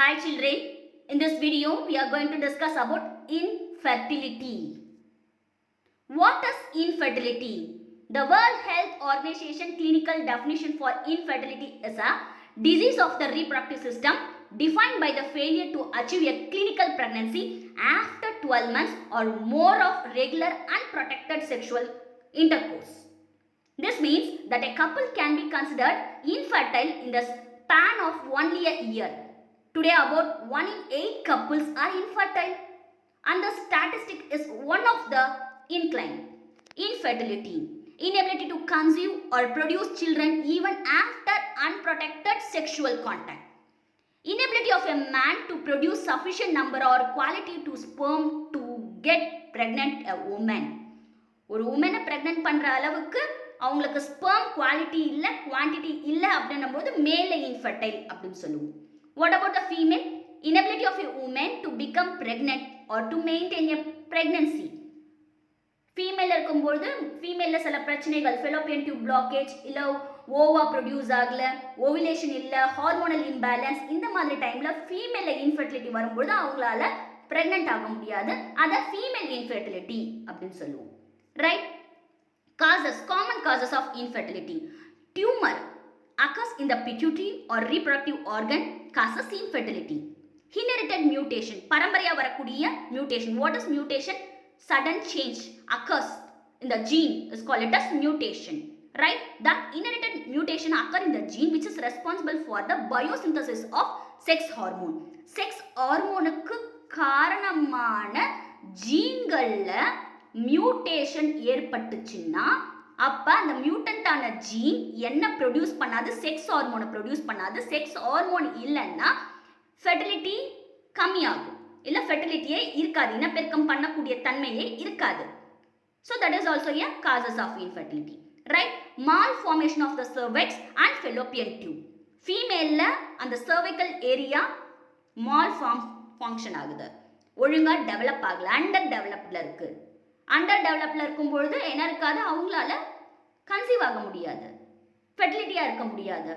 Hi children, in this video we are going to discuss about infertility. What is infertility? The World Health Organization clinical definition for infertility is a disease of the reproductive system defined by the failure to achieve a clinical pregnancy after 12 months or more of regular unprotected sexual intercourse. This means that a couple can be considered infertile in the span of only a year. Today, about 1 in 8 couples are infertile, and the statistic is one of the incline. Infertility, inability to conceive or produce children even after unprotected sexual contact. Inability of a man to produce sufficient number or quality to sperm to get pregnant a woman. ஒரு உமனை pregnant பண்ணுற அளவுக்கு அவங்களுக்கு sperm quality இல்லை quantity இல்லை அப்படின்னும் போது மேலே infertile அப்படின்னு சொல்லுவோம். What about the female? Inability of a woman to become pregnant or to maintain a pregnancy. Female இருக்கும்போது ஃபீமேலில் சில பிரச்சனைகள் ஃபெலோப்பியன் டியூப் பிளாக்கேஜ் இல்லை ஓவா ப்ரொடியூஸ் ஆகலை, ஓவிலேஷன் இல்லை, ஹார்மோனல் இம்பேலன்ஸ், இந்த மாதிரி டைமில் ஃபீமேலில் இன்ஃபர்டிலிட்டி வரும்போது அவங்களால ப்ரெக்னென்ட் ஆக முடியாது. அதை ஃபீமேல் இன்ஃபர்டிலிட்டி அப்படின்னு சொல்லுவோம். Right? Common causes of infertility. Tumor occurs in the pituitary or reproductive organ causes infertility. Inherited mutation, பரம்பரையா வரக்கூடிய mutation. What is mutation? Sudden change occurs in the gene is called as mutation. Right? That inherited mutation occur in the gene which is responsible for the biosynthesis of sex hormone. Sex ஹார்மோனுக்கு காரணமான ஜீன்கள்ல mutation ஏற்பட்டுச்சுன்னா அப்போ அந்த மியூட்டன்டான gene என்ன produce பண்ணாது? Sex ஹார்மோனை produce பண்ணாது. Sex hormone இல்லைன்னா ஃபெர்டிலிட்டி கம்மியாகும், இல்லை ஃபெர்டிலிட்டியே இருக்காது, இனப்பெருக்கம் பண்ணக்கூடிய தன்மையே இருக்காது. So that is also a causes of infertility. Right? Malformation of the cervix and fallopian tube. ஃபீமேலில் அந்த சர்வைக்கல் ஏரியா மால் ஃபங்க்ஷன் ஆகுது, ஒழுங்காக டெவலப் ஆகலை, அண்டர் டெவலப்டில் இருக்குது. அண்டர் டெவலப்பில் இருக்கும்பொழுது என்ன இருக்காது, அவங்களால கன்சீவ் ஆக முடியாது, ஃபெர்டிலிட்டியாக இருக்க முடியாது.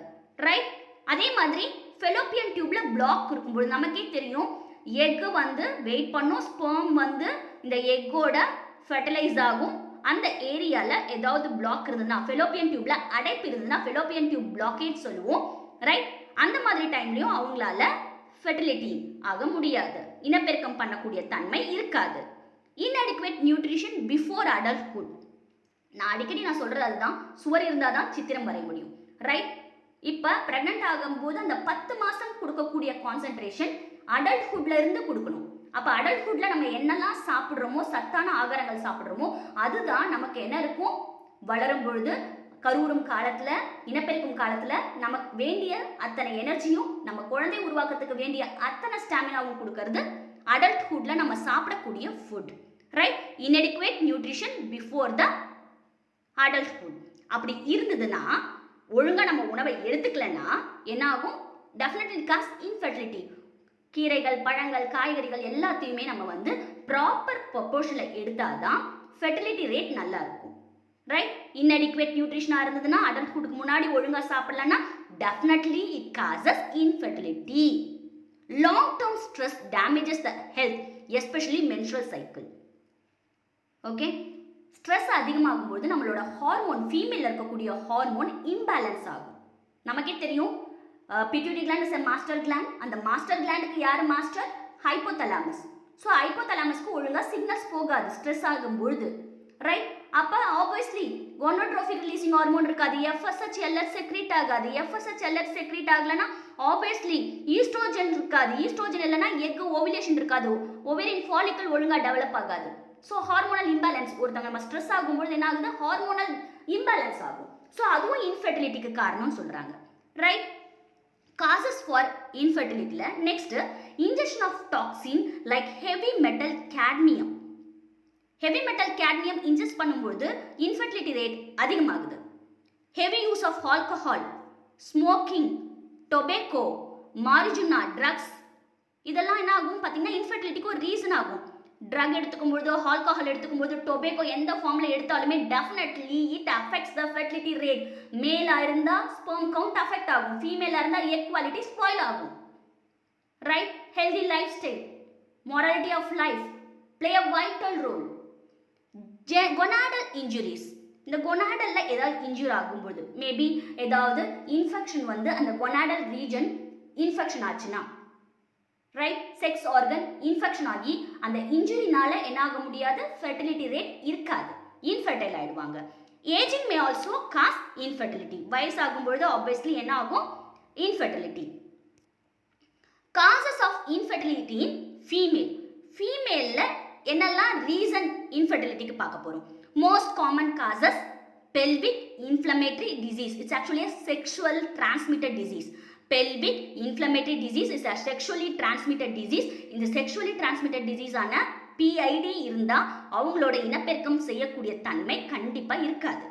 ரைட்? அதே மாதிரி ஃபெலோப்பியன் டியூப்ல பிளாக் இருக்கும்போது நமக்கே தெரியும், எக்கு வந்து வெயிட் பண்ணும், ஸ்பெர்ம் வந்து இந்த எக்கோட ஃபெர்டிலைஸ் ஆகும். அந்த ஏரியாவில் ஏதாவது பிளாக் இருந்ததுன்னா, ஃபெலோப்பியன் டியூப்ல அடைப்பு இருந்ததுன்னா ஃபெலோப்பியன் டியூப் பிளாக்கேஜ் சொல்லுவோம். ரைட்? அந்த மாதிரி டைம்லையும் அவங்களால ஃபெர்டிலிட்டி ஆக முடியாது, இனப்பெருக்கம் பண்ணக்கூடிய தன்மை இருக்காது. inadequate nutrition before adulthood. நான் அடிக்கடி சொல்கிறது அதுதான், சுவர் இருந்தால் தான் சித்திரம் வரைய முடியும். ரைட்? இப்போ ப்ரெக்னென்ட் ஆகும்போது அந்த 10 மாதம் கொடுக்கக்கூடிய கான்சன்ட்ரேஷன் அடல்ட்ஹுட்ல இருந்து கொடுக்கணும். அப்போ அடல்ட்ஹுட்ல நம்ம என்னெல்லாம் சாப்பிட்றோமோ, சத்தான ஆகாரங்கள் சாப்பிட்றோமோ, அதுதான் நமக்கு என்ன இருக்கும், வளரும் பொழுது கருவுறும் காலத்தில், இனப்பெருக்கும் காலத்தில் நமக்கு வேண்டிய அத்தனை எனர்ஜியும், நம்ம குழந்தை உருவாக்கத்துக்கு வேண்டிய அத்தனை ஸ்டாமினாவும் கொடுக்கறது அடல்ட்ஹுட்ல நம்ம சாப்பிடக்கூடிய food. Right? Inadequate nutrition before the adulthood. அப்படி இருந்ததுன்னா, ஒழுங்காக நம்ம உணவை எடுத்துக்கலன்னா என்ன ஆகும்? Definitely cause infertility. கீரைகள், பழங்கள், காய்கறிகள் எல்லாத்தையுமே நம்ம வந்து ப்ராப்பர் ப்ரொபோர்ஷனில் எடுத்தாதான் ஃபெர்டிலிட்டி ரேட் நல்லா இருக்கும். ரைட்? இன்எடிகுவேட் நியூட்ரிஷனாக இருந்ததுன்னா, அடல்ட்ஹுட்க்கு முன்னாடி ஒழுங்காக சாப்பிடலன்னா definitely it causes infertility. Long-term stress damages the health, especially menstrual cycle. Okay? Stress அதிகமாகும்போது நம்மளோட ஹார்மோன், ஃபீமேலில் இருக்கக்கூடிய ஹார்மோன் இம்பேலன்ஸ் ஆகும். நமக்கே தெரியும், pituitary gland is a master gland. அந்த மாஸ்டர் கிளாண்டுக்கு யார் மாஸ்டர்? ஹைப்போதலாமஸ். ஸோ ஹைப்போதலாமஸ்க்கு ஒழுங்காக சிக்னல்ஸ் போகாது ஸ்ட்ரெஸ் ஆகும்பொழுது. ரைட்? அப்போ ஆப்வியஸ்லி கோனோட்ரோபிக் ரிலீசிங் ஹார்மோன் இருக்காது, எஃப்எஸ்ஹெச் எல்ஹெச் செக்ரீட் ஆகாது. எஃப்எஸ்ஹெச் எல்ஹெச் செக்ரீட் ஆகலைன்னா ஆப்வியஸ்லி ஈஸ்ட்ரோஜன் இருக்காது. ஈஸ்ட்ரோஜன் இல்லைன்னா எக்கு ஓவிலேஷன் இருக்காது, ஓவேரியன் ஃபாலிக்கல் ஒழுங்காக டெவலப் ஆகாது. ஸோ ஹார்மோனல் இம்பேலன்ஸ், ஒருத்தங்க நம்ம ஸ்ட்ரெஸ் ஆகும்போது என்ன ஆகுது? ஹார்மோனல் இம்பேலன்ஸ் ஆகும். ஸோ அதுவும் இன்ஃபெர்டிலிட்டிக்கு காரணம்னு சொல்கிறாங்க. ரைட்? காசஸ் ஃபார் இன்ஃபெர்டிலிட்டியில் next, injection of toxin like heavy metal cadmium. Heavy metal cadmium ingest பண்ணும்போது இன்ஃபெர்டிலிட்டி ரேட் அதிகமாகுது. Heavy use of alcohol, smoking, tobacco, marijuana, drugs, இதெல்லாம் என்ன ஆகும் பார்த்தீங்கன்னா இன்ஃபெர்டிலிட்டிக்கு ஒரு ரீசன் ஆகும். ட்ரக் எடுத்துக்கும்போது, ஆல்கஹால் எடுத்துக்கும்போது, டொபேக்கோ எந்த ஃபார்மில் எடுத்தாலுமே definitely it affects the fertility rate. மேலாக இருந்தால் ஸ்பெர்ம் கவுண்ட் அஃபெக்ட் ஆகும், ஃபீமேலாக இருந்தால் எக் குவாலிட்டி ஸ்பாயில் ஆகும். right? Healthy lifestyle, morality of life play a vital role. Gonadal injuries, இந்த கொனாடல்ல ஏதாவது இன்ஜூர் ஆகும்போது மேபி ஏதாவது இன்ஃபெக்ஷன் வந்து அந்த கொனாடல் ரீஜன் இன்ஃபெக்ஷன் ஆச்சுன்னா, ரைட், செக்ஸ் ஆர்கன் இன்ஃபெக்ஷன் ஆகி அந்த இன்ஜுரினால என்ன ஆக முடியாது, ஃபெர்டிலிட்டி ரேட் இருக்காது, இன்ஃபெர்டைல் ஆயிடுவாங்க. Ageing may also cause infertility, வயசாகும் பொழுது ஆப்வியஸ்லி என்ன ஆகும், infertility. Causes of infertility in female, ஃபீமேலில் என்னெல்லாம் ரீசன் இன்ஃபெர்டிலிட்டிக்கு பார்க்க போகிறோம். Most common causes pelvic inflammatory disease, it's actually a sexual transmitted disease. Pelvic inflammatory disease is a sexually transmitted disease. இந்த sexually transmitted disease ஆன PID இருந்தா அவங்களோட இனப்பெருக்கம் செய்யக்கூடிய தன்மை கண்டிப்பா இருக்காது,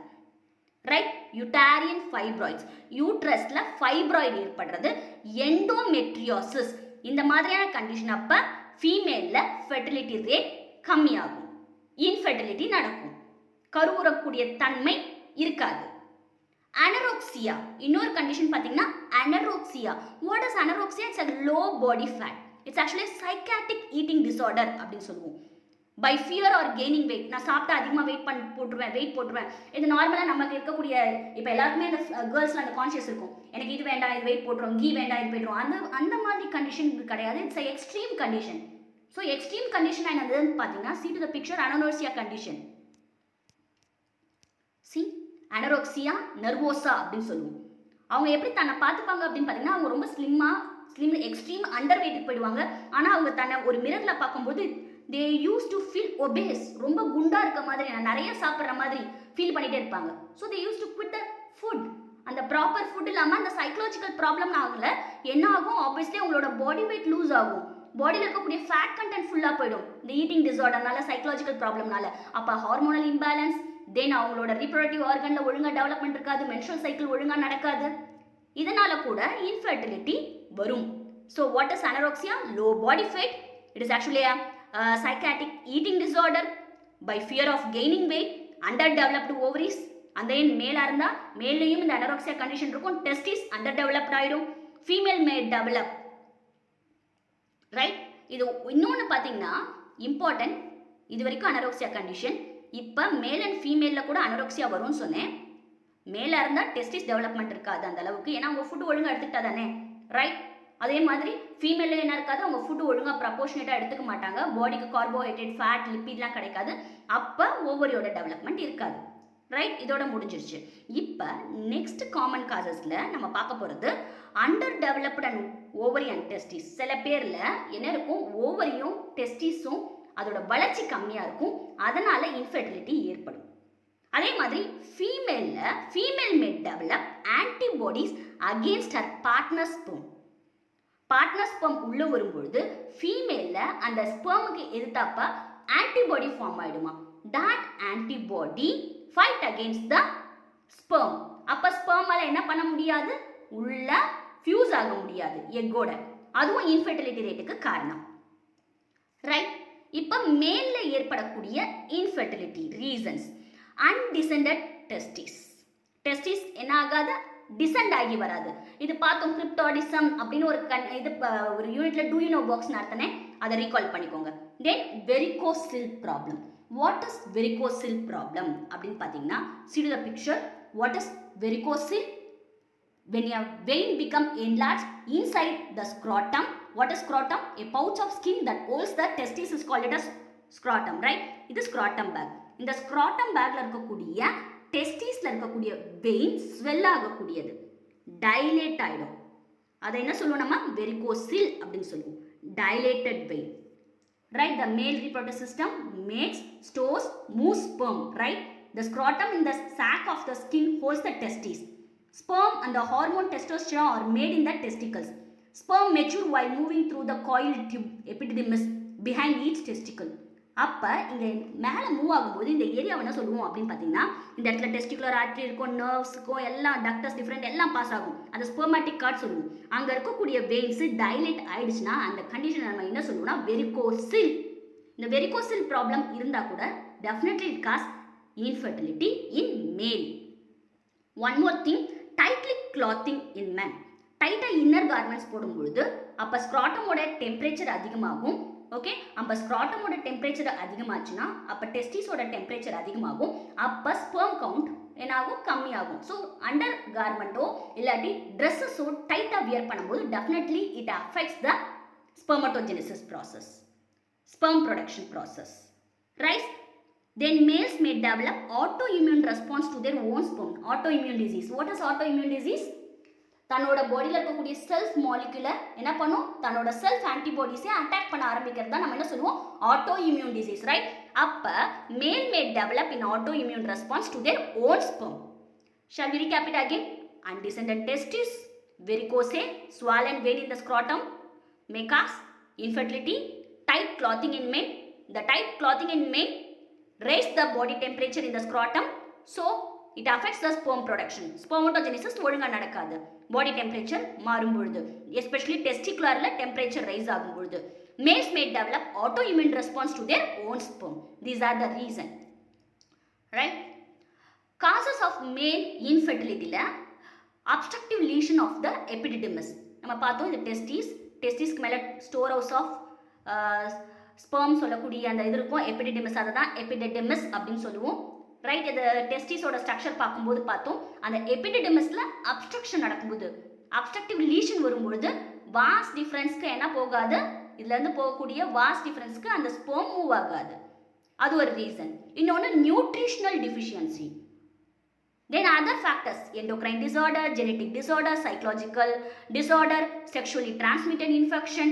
ரைட்? யூட்டேரியன் ஃபைப்ராய்ட்ஸ், யூட்ரஸ்ல ஃபைப்ராய்டு ஏற்படுறது, எண்டோமெட்ரியோசிஸ், இந்த மாதிரியான கண்டிஷன் அப்ப ஃபீமேல்ல ஃபெர்டிலிட்டி ரேட் கம்மியாகும், இன்ஃபெர்டிலிட்டி நடக்கும், கருவுறக்கூடிய தன்மை இருக்காது. அனரோக்சியா, இன்னொரு கண்டிஷன் பார்த்தீங்கன்னா anorexia. What is anorexia? It's a low body fat. It's actually psychiatric eating disorder அப்படின்னு சொல்லுவோம். By fear or gaining weight, நான் சாப்பிட்டா அதிகமாக வெயிட் போட்டுருவேன். இது நார்மலாக நமக்கு இருக்கக்கூடிய, இப்போ எல்லாருக்குமே அந்த கேர்ள்ஸில் அந்த கான்ஷியஸ் இருக்கும், எனக்கு இது வேண்டாம் இது வெயிட் போட்டுரும், கீ வேண்டாம் இது போய்ட்டுரும், அந்த மாதிரி கண்டிஷன் கிடையாது. It's extreme condition. So extreme condition என்னதுன்னு பார்த்தீங்கன்னா, see to the picture, anorexia condition. See anorexia nervosa அப்படின்னு சொல்லுவோம். அவங்க எப்படி தன்னை பார்த்துப்பாங்க அப்படின்னு பார்த்தீங்கன்னா, அவங்க ரொம்ப ஸ்லிம் எக்ஸ்ட்ரீம் அண்டர் வெயிட்டுக்கு போயிடுவாங்க. ஆனால் அவங்க தன்னை ஒரு மிரரில் பார்க்கும்போது they use to feel obeys, ரொம்ப குண்டாக இருக்க மாதிரி, நிறைய சாப்பிட்ற மாதிரி ஃபீல் பண்ணிகிட்டே இருப்பாங்க. So they use to quit the food. அந்த ப்ராப்பர் ஃபுட் இல்லாமல் அந்த சைக்கலாஜிக்கல் ப்ராப்ளம் ஆகல, என்ன ஆகும், ஆப்வியஸ்லி அவங்களோட பாடி வெயிட் லூஸ் ஆகும், பாடியில் இருக்கக்கூடிய ஃபேட் கண்டென்ட் ஃபுல்லாக போயிடும் இந்த ஈட்டிங் டிஸார்டர்னால, சைக்கலாஜிக்கல் ப்ராப்ளம்னால. அப்போ ஹார்மோனல் இம்பேலன்ஸ், தென் அவங்களோட ரீப்ரொடக்டிவ் ஆர்கனில் ஒழுங்காக டெவலப்மெண்ட் இருக்காது, மென்ஸ்ட்ரல் சைக்கிள் ஒழுங்காக நடக்காது, இதனால கூட இன்ஃபெர்டிலிட்டி வரும். So what is anorexia? Low body fat. It is actually psychiatric eating disorder by fear of gaining weight, underdeveloped ovaries, அந்த மேலாக இருந்தால் மேலேயும் இந்த அனரோக்சியா கண்டிஷன் இருக்கும், டெஸ்டிஸ் அண்டர் டெவலப்ட் ஆகிடும், ஃபீமேல் மே டெவலப், ரைட்? இது இன்னொன்று பார்த்தீங்கன்னா இம்பார்ட்டன்ட், இது வரைக்கும் அனரோக்சியா கண்டிஷன். இப்போ மேல் அண்ட் ஃபீமேலில் கூட அனரோக்சியா வரும்னு சொன்னேன். மேலாக இருந்தால் டெஸ்டிஸ் டெவலப்மெண்ட் இருக்காது அந்த அளவுக்கு, ஏன்னா அவங்க ஃபுட்டு ஒழுங்காக எடுத்துக்கிட்டா தானே, ரைட்? அதே மாதிரி ஃபீமேலில் என்ன இருக்காது, அவங்க ஃபுட்டு ஒழுங்காக ப்ரப்போர்ஷனேட்டாக எடுத்துக்க மாட்டாங்க, பாடிக்கு கார்போஹைட்ரேட், ஃபேட், லிப்பிட்லாம் கிடைக்காது, அப்போ ஓவரியோட டெவலப்மெண்ட் இருக்காது, ரைட்? இதோட முடிஞ்சிருச்சு. இப்போ நெக்ஸ்ட் காமன் காசஸில் நம்ம பார்க்க போகிறது under developed and ovary and testis. சில பேரில் என்ன இருக்கும், ஓவரியும் டெஸ்டிஸும் அதோட வளர்ச்சி கம்மியாக இருக்கும், அதனால் இன்ஃபெர்டிலிட்டி ஏற்படும். அதே மாதிரி female may develop antibodies against her partner sperm. Partner sperm உள்ள வரும்பொழுது ஃபீமேலில் அந்த ஸ்பெர்முக்கு எதிர்த்தாப்ப ஆன்டிபாடி ஃபார்ம் ஆகிடுமா. That antibody fight against the sperm. அப்போ ஸ்பெர்மால் என்ன பண்ண முடியாது, உள்ள ஃபியூஸ் ஆக முடியாது எக்கோட, அதுவும் இன்ஃபெர்டிலிட்டி ரேட்டுக்கு காரணம், ரைட்? இப்போ மேல்ல ஏற்படக்கூடிய இன்ஃபெர்டிலிட்டி ரீசன்ஸ், அன்டிசெண்டட் டெஸ்டிஸ் என்ன ஆகாது, டிசெண்ட் ஆகி வராது. இது பார்த்தோம், கிரிப்டாடிசம் அப்படின்னு ஒரு யூனிட்ல டூ யூ நோ பாக்ஸ் நடத்தினே, அதை ரீகால் பண்ணிக்கோங்க. Then varicocele problem. What is varicocele problem அப்படின்னு பார்த்தீங்கன்னா, see to the picture, what is varicocele? When your vein become enlarged inside the scrotum. What is scrotum? A pouch of skin that holds the testis is called it as scrotum, right? இது scrotum bag. இந்த scrotum bagல இருக்கக்கூடிய டெஸ்டிஸ்ல இருக்கக்கூடிய vein swell ஆகக்கூடியது, dilate ஆகிடும். அதை என்ன சொல்லுவோம் நம்ம, varicocele அப்படின்னு சொல்லுவோம், dilated vein, right? The male reproductive system makes, stores, moves sperm, right? The scrotum in the sac of the skin holds the testes. Sperm and the hormone testosterone are made in the testicles. Sperm mature while moving through the coiled tube epididymis behind each testicle. அப்போ இங்கே மேலே move ஆகும்போது இந்த ஏரியாவை என்ன சொல்லுவோம் அப்படின்னு பார்த்தீங்கன்னா, இந்த இடத்துல டெஸ்டிகுலர் ஆர்ட்ரி இருக்கும், நர்வ்ஸுக்கும் எல்லாம் டக்டஸ் டிஃப்ரெண்ட் எல்லாம் பாஸ் ஆகும், அது ஸ்பெர்மேட்டிக் கார்ட் சொல்லுவோம். அங்கே இருக்கக்கூடிய வெயின்ஸு டைலேட் ஆயிடுச்சுன்னா அந்த கண்டிஷன் நம்ம என்ன சொல்லுவோம்னா வெரிகோசில். இந்த வெரிகோசில் ப்ராப்ளம் இருந்தால் கூட definitely it cause infertility in male. One more thing, tightly clothing in man. டைட்டாக இன்னர் கார்மெண்ட்ஸ் போடும்பொழுது அப்போ ஸ்க்ராட்டமோட டெம்பரேச்சர் அதிகமாகும். ஓகே, அப்போ ஸ்க்ராட்டமோட டெம்பரேச்சர் அதிகமாச்சுன்னா அப்போ டெஸ்டிஸோட டெம்பரேச்சர் அதிகமாகும். அப்போ ஸ்பெர்ம் கவுண்ட் என்னாகும், கம்மியாகும். ஸோ அண்டர் கார்மெண்ட்டோ இல்லாட்டி ட்ரெஸ்ஸஸோ டைட்டாக வியர் பண்ணும்போது definitely it affects the spermatogenesis process, sperm production process, right? Then males may develop autoimmune response to their own sperm. Autoimmune disease. What is autoimmune disease? தன்னோட பாடியில் இருக்கக்கூடிய self மாலிகுலை என்ன பண்ணும், தன்னோட செல்ஃப் ஆன்டிபாடிஸை அட்டாக் பண்ண ஆரம்பிக்கிறது தான் நம்ம என்ன சொல்லுவோம், ஆட்டோ இம்யூன் டிசீஸ், ரைட்? அப்போ male may develop in autoimmune response to their own sperm. Shall we recap it again? Undescended testis, varicose, swollen vein in the scrotum may cause infertility. Tight clothing in men. The tight clothing in men raise the body temperature in the scrotum. So it affects the sperm production. Spermatogenesis ஒழுங்கா நடக்காது. Body temperature மாறும் பொழுது, especially testicularல temperature rise ஆகும் பொழுது, males may develop autoimmune response to their own sperm. These are the reason, right? Causes of male infertility ல obstructive lesion of the epididymis. நம்ம பார்த்தோம், இந்த டெஸ்டிஸ்க்கு மேலே ஸ்டோர் ஹவுஸ் ஆஃப் ஸ்பெர்ம் சொல்லக்கூடிய அந்த இது இருக்கும், எபிடிடிமிஸ். அதை தான் எபிடிடிமிஸ் அப்படின்னு சொல்லுவோம், ரைட்? இது டெஸ்டிஸோட ஸ்ட்ரக்சர் பார்க்கும்போது பார்த்தோம், அந்த எபிடிடிமிஸில் அப்ஸ்ட்ரக்ஷன் நடக்கும்போது, அப்ஸ்ட்ரக்டிவ் லீஷன் வரும்பொழுது வாஸ் டிஃப்ரென்ஸ்க்கு என்ன போகாது, இதுலேருந்து போகக்கூடிய வாஸ் டிஃப்ரென்ஸ்க்கு அந்த ஸ்பெர்ம் மூவ் ஆகாது. அது ஒரு ரீசன். இன்னொன்று nutritional deficiency. Then other factors, endocrine disorder, genetic disorder, psychological disorder, sexually transmitted infection,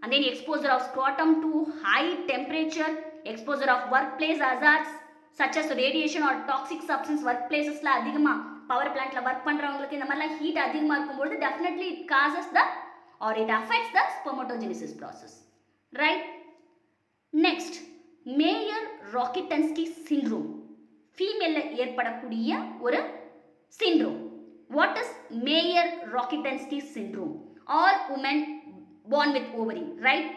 and then exposure of scrotum to high temperature, exposure of workplace hazards such as radiation or toxic substance. Workplaces la adhigama power plant la work பண்றவங்களுக்கு இந்த மாதிரிலாம் heat அதிகமாக இருக்கும்போது definitely it causes the or it affects the spermatogenesis process, right? Next, Mayer-Rokitansky syndrome. ஃபீமேலில் ஏற்படக்கூடிய ஒரு syndrome. What is Mayer-Rokitansky syndrome? All women born with ovary, right?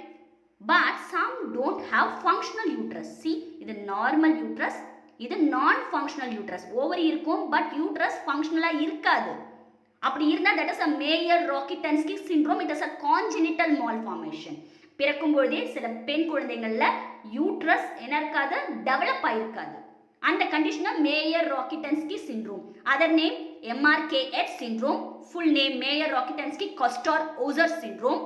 But some don't have functional uterus. See, இது normal uterus, இது non functional uterus. Ovary இருக்கும் but uterus ஃபங்க்ஷனலாக இருக்காது. அப்படி இருந்தால் that is a Mayer-Rokitansky syndrome. It is a congenital malformation. பிறக்கும் பொழுதே சில பெண் குழந்தைகளில் யூட்ரஸ் என்ன இருக்காது, டெவலப் ஆகிருக்காது. அந்த கண்டிஷனை Mayer-Rokitansky syndrome. Other name MRKH syndrome, full name Mayer-Rokitansky-Kuster-Hauser syndrome,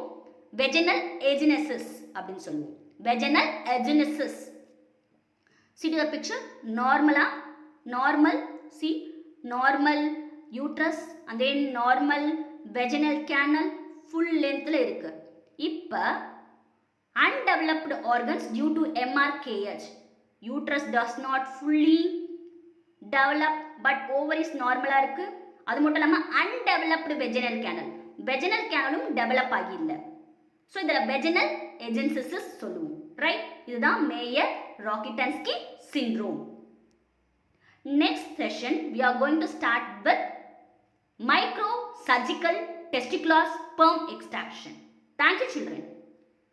vaginal agenesis அப்படின்னு சொல்லுவோம். vaginal agenesis. See to the picture, normal, see, normal uterus and then normal vaginal canal full lengthல இருக்கு. இப்போ undeveloped organs due to MRKH. Uterus does not fully develop but ovaries normala இருக்கு. அது மட்டும் இல்லாமல் undeveloped vaginal canal, vaginal canalum develop ஆகில்லை. So இதில் vaginal agenesis சொல்லுவோம், ரைட்? இதுதான் Mayer-Rokitansky syndrome. Next session we are going to start with microsurgical testicular sperm extraction. Thank you children.